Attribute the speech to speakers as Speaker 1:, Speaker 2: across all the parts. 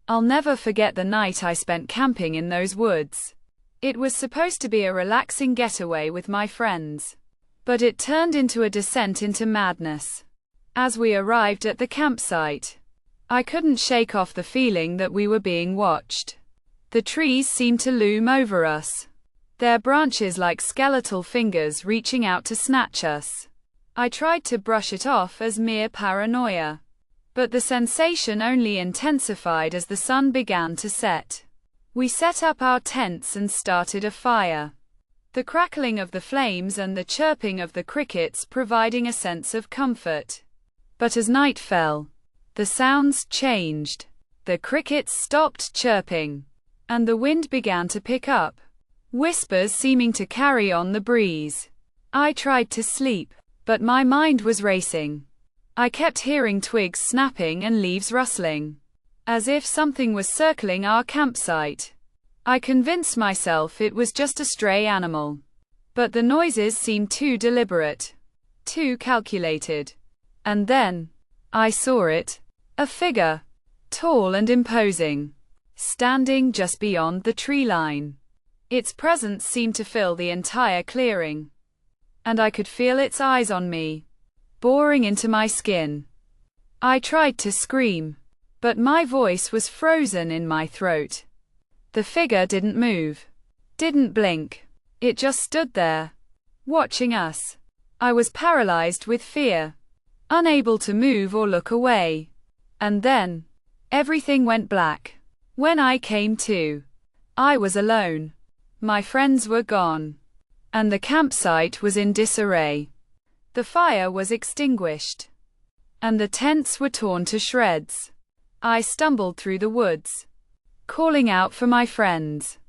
Speaker 1: I'll never forget the night I spent camping in those woods. It was supposed to be a relaxing getaway with my friends, but it turned into a descent into madness. As we arrived at the campsite, I couldn't shake off the feeling that we were being watched. The trees seemed to loom over us, their branches like skeletal fingers reaching out to snatch us. I tried to brush it off as mere paranoia, but the sensation only intensified as the sun began to set. We set up our tents and started a fire, the crackling of the flames and the chirping of the crickets providing a sense of comfort. But as night fell, the sounds changed. The crickets stopped chirping, and the wind began to pick up, whispers seeming to carry on the breeze. I tried to sleep, but my mind was racing. I kept hearing twigs snapping and leaves rustling, as if something was circling our campsite. I convinced myself it was just a stray animal, but the noises seemed too deliberate, too calculated. And then, I saw it. A figure, tall and imposing, standing just beyond the tree line. Its presence seemed to fill the entire clearing, and I could feel its eyes on me, boring into my skin. I tried to scream, but my voice was frozen in my throat. The figure didn't move, didn't blink. It just stood there, watching us. I was paralyzed with fear, unable to move or look away. And then, everything went black. When I came to, I was alone. My friends were gone, and the campsite was in disarray. The fire was extinguished, and the tents were torn to shreds. I stumbled through the woods, calling out for my friends,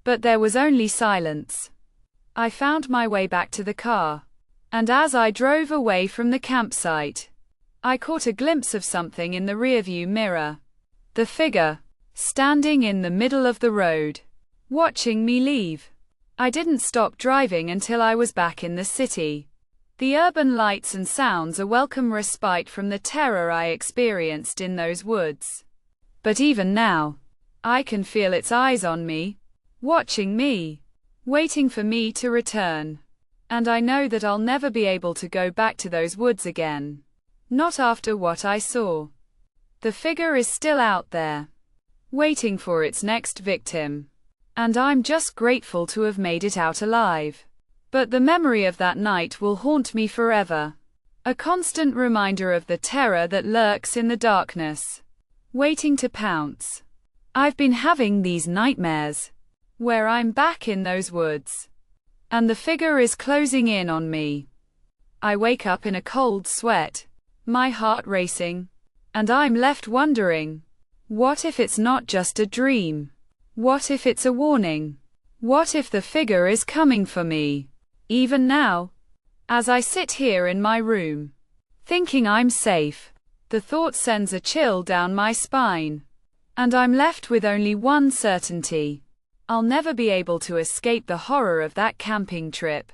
Speaker 1: but there was only silence. I found my way back to the car, and as I drove away from the campsite, I caught a glimpse of something in the rearview mirror. The figure, standing in the middle of the road, watching me leave. I didn't stop driving until I was back in the city. The urban lights and sounds a welcome respite from the terror I experienced in those woods. But even now, I can feel its eyes on me, watching me, waiting for me to return. And I know that I'll never be able to go back to those woods again. Not after what I saw. The figure is still out there, waiting for its next victim. And I'm just grateful to have made it out alive. But the memory of that night will haunt me forever. A constant reminder of the terror that lurks in the darkness, waiting to pounce. I've been having these nightmares, where I'm back in those woods, and the figure is closing in on me. I wake up in a cold sweat, my heart racing, and I'm left wondering, what if it's not just a dream? What if it's a warning? What if the figure is coming for me? Even now, as I sit here in my room, thinking I'm safe, the thought sends a chill down my spine. And I'm left with only one certainty. I'll never be able to escape the horror of that camping trip.